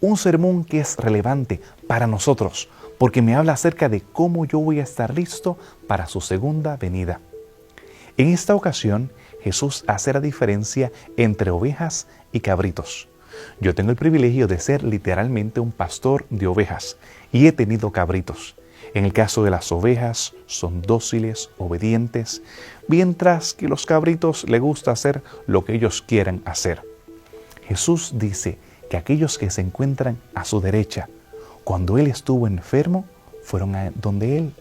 Un sermón que es relevante para nosotros, porque me habla acerca de cómo yo voy a estar listo para su segunda venida. En esta ocasión, Jesús hace la diferencia entre ovejas y cabritos. Yo tengo el privilegio de ser literalmente un pastor de ovejas y he tenido cabritos. En el caso de las ovejas, son dóciles, obedientes, mientras que los cabritos les gusta hacer lo que ellos quieran hacer. Jesús dice que aquellos que se encuentran a su derecha, cuando Él estuvo enfermo, fueron a donde Él.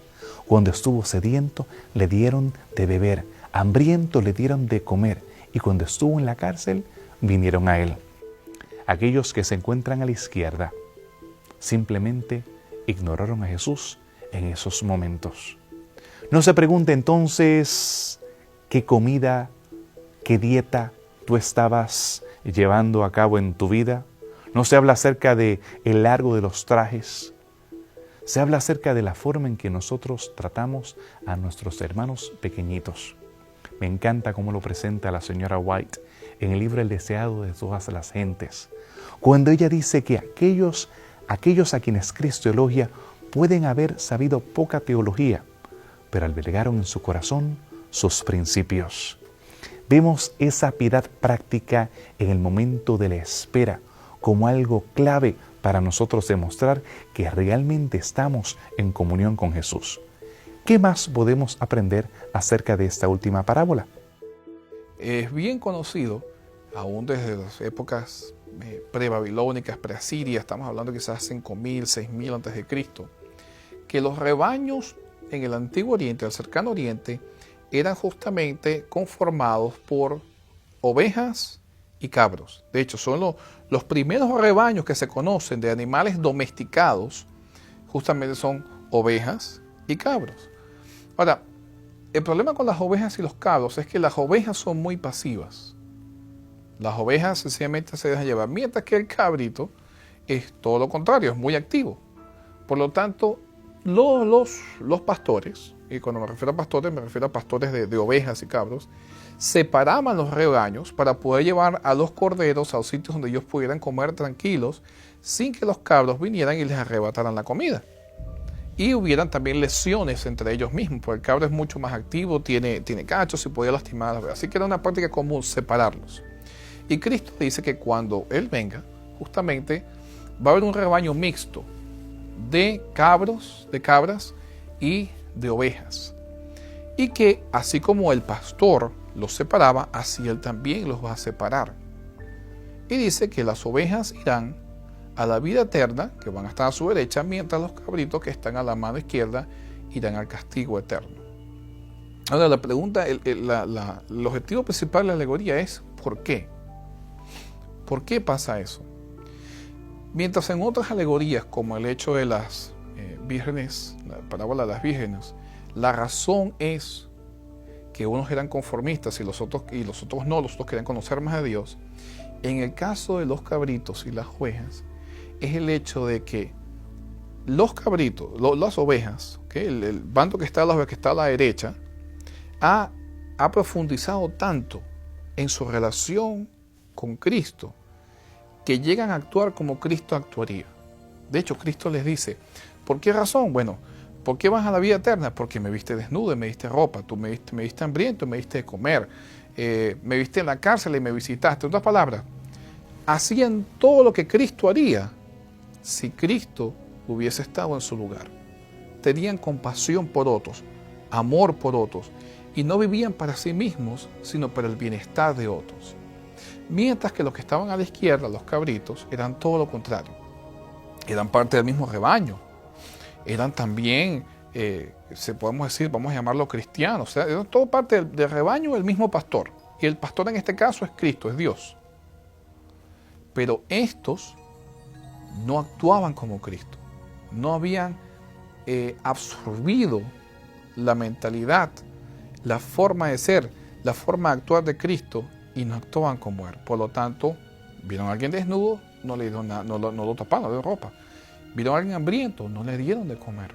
Cuando estuvo sediento, le dieron de beber. Hambriento, le dieron de comer. Y cuando estuvo en la cárcel, vinieron a Él. Aquellos que se encuentran a la izquierda, simplemente ignoraron a Jesús en esos momentos. No se pregunte entonces qué comida, qué dieta tú estabas llevando a cabo en tu vida. No se habla acerca de el largo de los trajes. Se habla acerca de la forma en que nosotros tratamos a nuestros hermanos pequeñitos. Me encanta cómo lo presenta la señora White en el libro El deseado de todas las gentes, cuando ella dice que aquellos a quienes Cristo elogia pueden haber sabido poca teología, pero albergaron en su corazón sus principios. Vemos esa piedad práctica en el momento de la espera como algo clave para nosotros demostrar que realmente estamos en comunión con Jesús. ¿Qué más podemos aprender acerca de esta última parábola? Es bien conocido, aún desde las épocas pre-babilónicas, pre-asirias, estamos hablando quizás 5.000, 6.000 antes de Cristo, que los rebaños en el Antiguo Oriente, el Cercano Oriente, eran justamente conformados por ovejas y cabros. De hecho, son los primeros rebaños que se conocen de animales domesticados, justamente son ovejas y cabros. Ahora, el problema con las ovejas y los cabros es que las ovejas son muy pasivas. Las ovejas sencillamente se dejan llevar, mientras que el cabrito es todo lo contrario, es muy activo. Por lo tanto, los pastores, y cuando me refiero a pastores de ovejas y cabros, separaban los rebaños para poder llevar a los corderos a los sitios donde ellos pudieran comer tranquilos sin que los cabros vinieran y les arrebataran la comida. Y hubieran también lesiones entre ellos mismos, porque el cabro es mucho más activo, tiene cachos y podía lastimar a las ovejas. Así que era una práctica común separarlos. Y Cristo dice que cuando Él venga, justamente va a haber un rebaño mixto de cabras y de ovejas. Y que así como el pastor los separaba, así Él también los va a separar. Y dice que las ovejas irán a la vida eterna, que van a estar a su derecha, mientras los cabritos que están a la mano izquierda irán al castigo eterno. Ahora la pregunta, el objetivo principal de la alegoría es ¿por qué? ¿Por qué pasa eso? Mientras en otras alegorías, como el hecho de las vírgenes, la parábola de las vírgenes, la razón es que unos eran conformistas y los otros no, los otros querían conocer más a Dios. En el caso de los cabritos y las ovejas, es el hecho de que los cabritos, las ovejas, ¿okay? el bando que está a la derecha, ha profundizado tanto en su relación con Cristo que llegan a actuar como Cristo actuaría. De hecho, Cristo les dice, ¿por qué razón? Bueno, ¿por qué vas a la vida eterna? Porque me viste desnudo y me diste ropa, tú me viste hambriento y me diste de comer, me viste en la cárcel y me visitaste. En otras palabras, hacían todo lo que Cristo haría si Cristo hubiese estado en su lugar. Tenían compasión por otros, amor por otros, y no vivían para sí mismos, sino para el bienestar de otros. Mientras que los que estaban a la izquierda, los cabritos, eran todo lo contrario. Eran parte del mismo rebaño. Eran también, podemos decir, vamos a llamarlo cristianos. O sea, eran todo parte del rebaño del mismo pastor. Y el pastor en este caso es Cristo, es Dios. Pero estos no actuaban como Cristo. No habían absorbido la mentalidad, la forma de ser, la forma de actuar de Cristo y no actuaban como Él. Por lo tanto, vieron a alguien desnudo, no le dieron nada, no lo taparon, no le dieron ropa. Vieron a alguien hambriento, no le dieron de comer.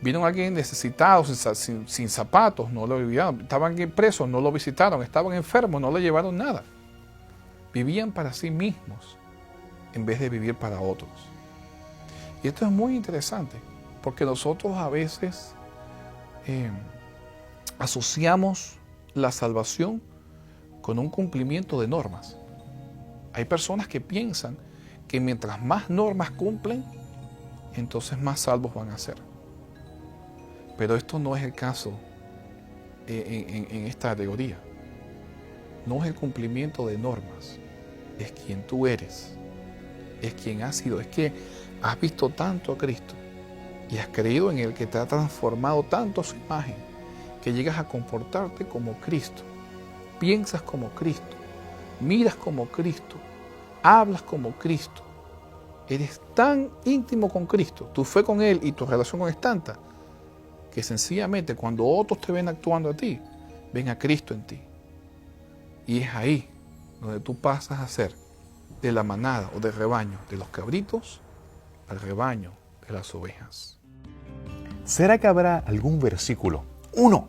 Vieron a alguien necesitado, sin zapatos, no lo ayudaron. Estaban presos, no lo visitaron. Estaban enfermos, no le llevaron nada. Vivían para sí mismos en vez de vivir para otros. Y esto es muy interesante, porque nosotros a veces asociamos la salvación con un cumplimiento de normas. Hay personas que piensan que mientras más normas cumplen, entonces más salvos van a ser. Pero esto no es el caso en esta alegoría. No es el cumplimiento de normas, es quien tú eres, es quien has sido, es que has visto tanto a Cristo y has creído en Él, que te ha transformado tanto a su imagen, que llegas a comportarte como Cristo, piensas como Cristo, miras como Cristo, hablas como Cristo. Eres tan íntimo con Cristo, tu fe con Él y tu relación con Él es tanta, que sencillamente cuando otros te ven actuando a ti, ven a Cristo en ti. Y es ahí donde tú pasas a ser de la manada o del rebaño de los cabritos al rebaño de las ovejas. ¿Será que habrá algún versículo, uno,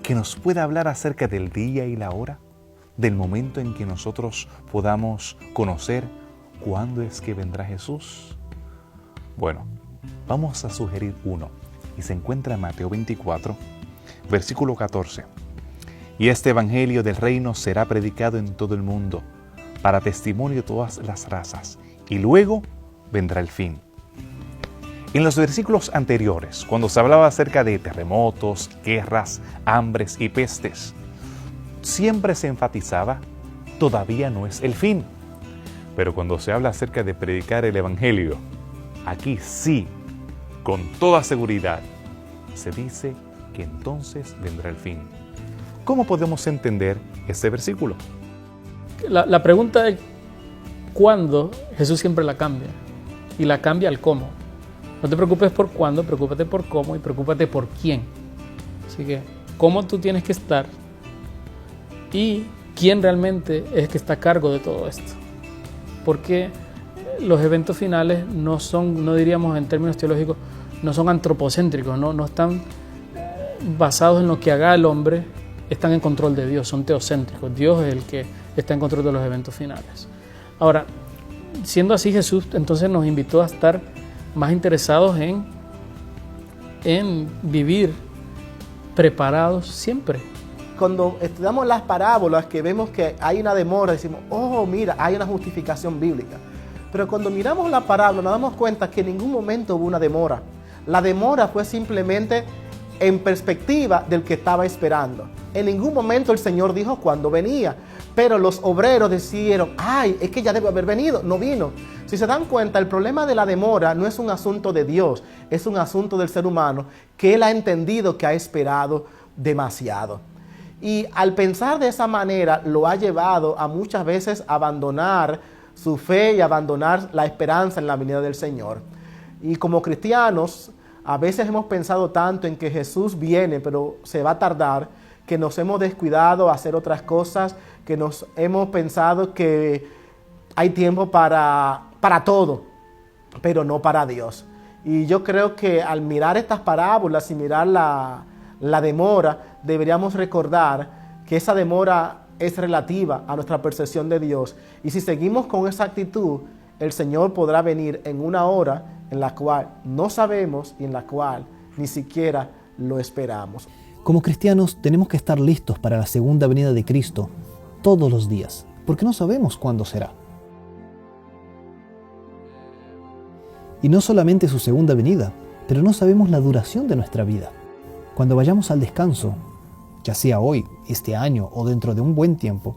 que nos pueda hablar acerca del día y la hora? Del momento en que nosotros podamos conocer cuándo es que vendrá Jesús. Bueno, vamos a sugerir uno, y se encuentra en Mateo 24, versículo 14. Y este evangelio del reino será predicado en todo el mundo, para testimonio de todas las razas, y luego vendrá el fin. En los versículos anteriores, cuando se hablaba acerca de terremotos, guerras, hambres y pestes, siempre se enfatizaba, todavía no es el fin. Pero cuando se habla acerca de predicar el evangelio, aquí sí, con toda seguridad, se dice que entonces vendrá el fin. ¿Cómo podemos entender este versículo? La pregunta es ¿cuándo? Jesús siempre la cambia. Y la cambia al cómo. No te preocupes por cuándo, preocúpate por cómo y preocúpate por quién. Así que, cómo tú tienes que estar y quién realmente es que está a cargo de todo esto. Porque los eventos finales no son, no diríamos en términos teológicos, no son antropocéntricos, no están basados en lo que haga el hombre, están en control de Dios, son teocéntricos. Dios es el que está en control de los eventos finales. Ahora, siendo así, Jesús entonces nos invitó a estar más interesados en vivir preparados siempre. Cuando estudiamos las parábolas, que vemos que hay una demora, decimos, oh, mira, hay una justificación bíblica. Pero cuando miramos la parábola nos damos cuenta que en ningún momento hubo una demora. La demora fue simplemente en perspectiva del que estaba esperando. En ningún momento el Señor dijo cuándo venía, pero los obreros decidieron, ay, es que ya debe haber venido, no vino. Si se dan cuenta, el problema de la demora no es un asunto de Dios, es un asunto del ser humano que él ha entendido que ha esperado demasiado. Y al pensar de esa manera lo ha llevado a muchas veces abandonar su fe y abandonar la esperanza en la venida del Señor. Y como cristianos, a veces hemos pensado tanto en que Jesús viene, pero se va a tardar, que nos hemos descuidado a hacer otras cosas, que nos hemos pensado que hay tiempo para todo, pero no para Dios. Y yo creo que al mirar estas parábolas y mirar la demora, deberíamos recordar que esa demora es relativa a nuestra percepción de Dios. Y si seguimos con esa actitud, el Señor podrá venir en una hora en la cual no sabemos y en la cual ni siquiera lo esperamos. Como cristianos tenemos que estar listos para la segunda venida de Cristo todos los días, porque no sabemos cuándo será. Y no solamente su segunda venida, pero no sabemos la duración de nuestra vida. Cuando vayamos al descanso, ya sea hoy, este año o dentro de un buen tiempo,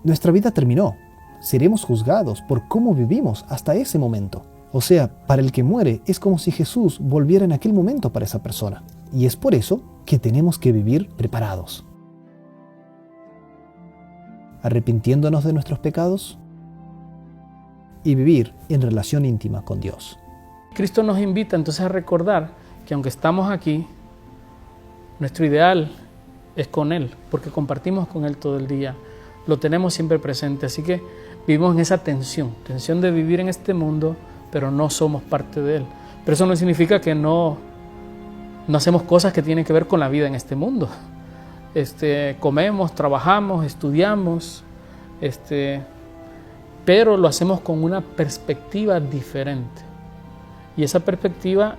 nuestra vida terminó. Seremos juzgados por cómo vivimos hasta ese momento. O sea, para el que muere es como si Jesús volviera en aquel momento para esa persona. Y es por eso que tenemos que vivir preparados. Arrepintiéndonos de nuestros pecados y vivir en relación íntima con Dios. Cristo nos invita entonces a recordar que aunque estamos aquí, nuestro ideal es con Él, porque compartimos con Él todo el día, lo tenemos siempre presente, así que vivimos en esa tensión de vivir en este mundo, pero no somos parte de Él. Pero eso no significa que no hacemos cosas que tienen que ver con la vida en este mundo. Comemos, trabajamos, estudiamos, pero lo hacemos con una perspectiva diferente. Y esa perspectiva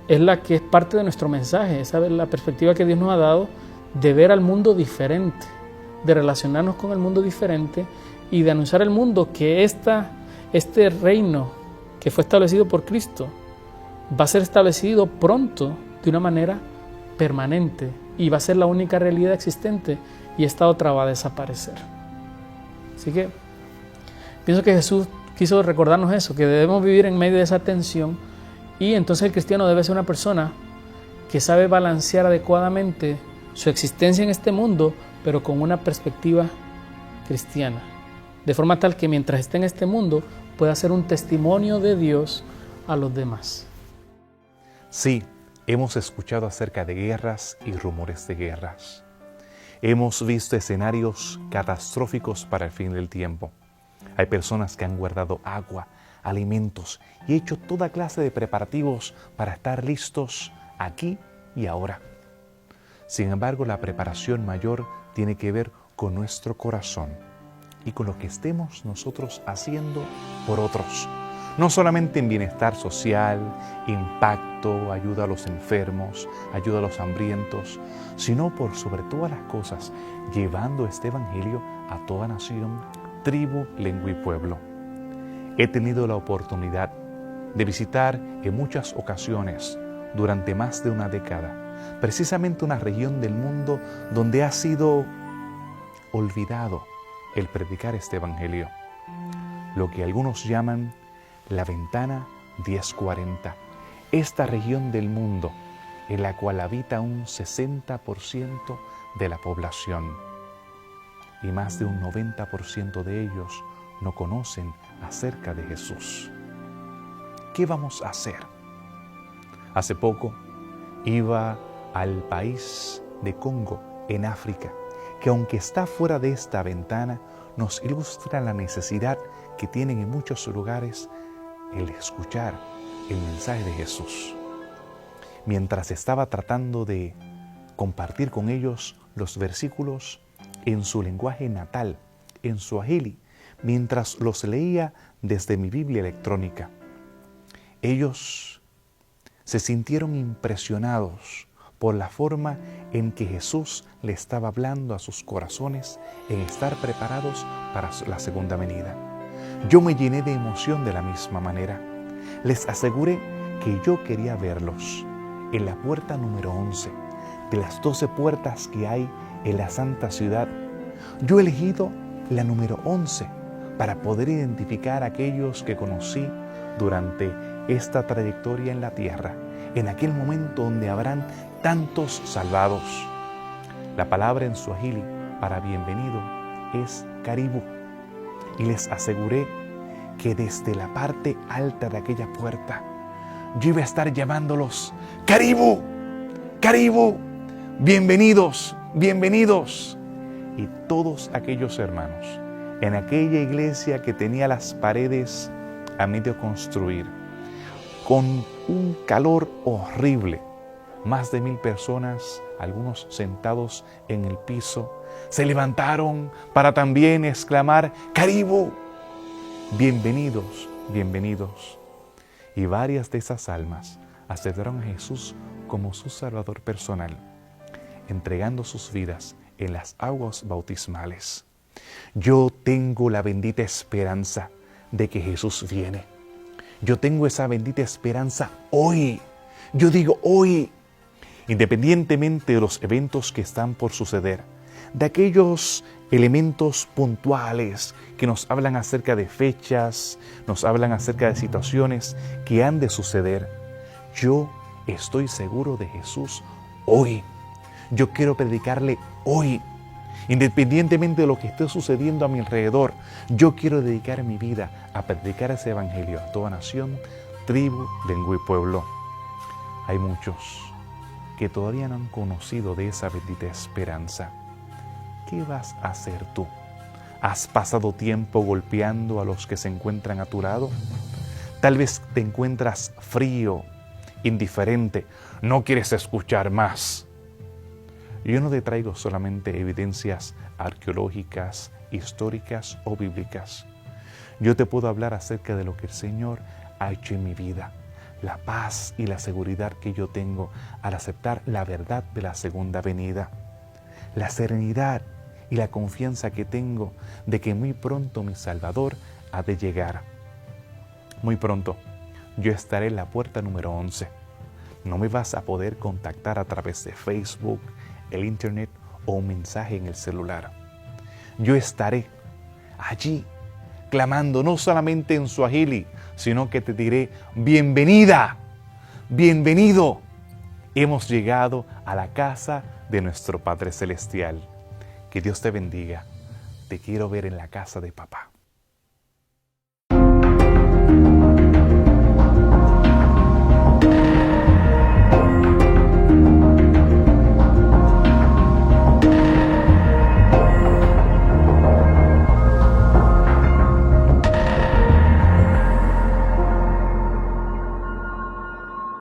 es la que es parte de nuestro mensaje, esa es la perspectiva que Dios nos ha dado de ver al mundo diferente, de relacionarnos con el mundo diferente y de anunciar al mundo que este reino que fue establecido por Cristo va a ser establecido pronto de una manera permanente y va a ser la única realidad existente y esta otra va a desaparecer. Así que pienso que Jesús quiso recordarnos eso, que debemos vivir en medio de esa tensión y entonces el cristiano debe ser una persona que sabe balancear adecuadamente su existencia en este mundo, pero con una perspectiva cristiana, de forma tal que mientras esté en este mundo pueda ser un testimonio de Dios a los demás. Sí, hemos escuchado acerca de guerras y rumores de guerras. Hemos visto escenarios catastróficos para el fin del tiempo. Hay personas que han guardado agua, alimentos y hecho toda clase de preparativos para estar listos aquí y ahora. Sin embargo, la preparación mayor tiene que ver con nuestro corazón y con lo que estemos nosotros haciendo por otros. No solamente en bienestar social, impacto, ayuda a los enfermos, ayuda a los hambrientos, sino por sobre todas las cosas, llevando este evangelio a toda nación, tribu, lengua y pueblo. He tenido la oportunidad de visitar en muchas ocasiones, durante más de una década, precisamente una región del mundo donde ha sido olvidado el predicar este evangelio. Lo que algunos llaman la ventana 1040, esta región del mundo en la cual habita un 60% de la población y más de un 90% de ellos no conocen acerca de Jesús. ¿Qué vamos a hacer? Hace poco iba al país de Congo, en África, que aunque está fuera de esta ventana, nos ilustra la necesidad que tienen en muchos lugares el escuchar el mensaje de Jesús. Mientras estaba tratando de compartir con ellos los versículos en su lenguaje natal, en Swahili, mientras los leía desde mi Biblia electrónica, ellos se sintieron impresionados por la forma en que Jesús le estaba hablando a sus corazones en estar preparados para la segunda venida. Yo me llené de emoción de la misma manera. Les aseguré que yo quería verlos en la puerta número 11 de las 12 puertas que hay en la Santa Ciudad. Yo he elegido la número 11 para poder identificar a aquellos que conocí durante esta trayectoria en la tierra, en aquel momento donde habrán tantos salvados. La palabra en Swahili para bienvenido es karibu, y les aseguré que desde la parte alta de aquella puerta yo iba a estar llamándolos: ¡Caribú! ¡Caribú! ¡Bienvenidos! ¡Bienvenidos! Y todos aquellos hermanos, en aquella iglesia que tenía las paredes a medio construir, con un calor horrible, más de 1000 personas, algunos sentados en el piso, se levantaron para también exclamar: ¡Caribú! ¡Bienvenidos! ¡Bienvenidos! Y varias de esas almas aceptaron a Jesús como su Salvador personal, entregando sus vidas en las aguas bautismales. Yo tengo la bendita esperanza de que Jesús viene. Yo tengo esa bendita esperanza hoy. Yo digo hoy, independientemente de los eventos que están por suceder, de aquellos elementos puntuales que nos hablan acerca de fechas, nos hablan acerca de situaciones que han de suceder. Yo estoy seguro de Jesús hoy. Yo quiero predicarle hoy. Independientemente de lo que esté sucediendo a mi alrededor, yo quiero dedicar mi vida a predicar ese evangelio a toda nación, tribu, lengua y pueblo. Hay muchos que todavía no han conocido de esa bendita esperanza. ¿Qué vas a hacer tú? ¿Has pasado tiempo golpeando a los que se encuentran a tu lado? Tal vez te encuentras frío, indiferente, no quieres escuchar más. Yo no te traigo solamente evidencias arqueológicas, históricas o bíblicas. Yo te puedo hablar acerca de lo que el Señor ha hecho en mi vida, la paz y la seguridad que yo tengo al aceptar la verdad de la segunda venida, la serenidad y la confianza que tengo de que muy pronto mi Salvador ha de llegar. Muy pronto yo estaré en la puerta número 11. No me vas a poder contactar a través de Facebook, el internet o un mensaje en el celular. Yo estaré allí clamando no solamente en Swahili, sino que te diré: bienvenida, bienvenido. Hemos llegado a la casa de nuestro Padre Celestial. Que Dios te bendiga. Te quiero ver en la casa de papá.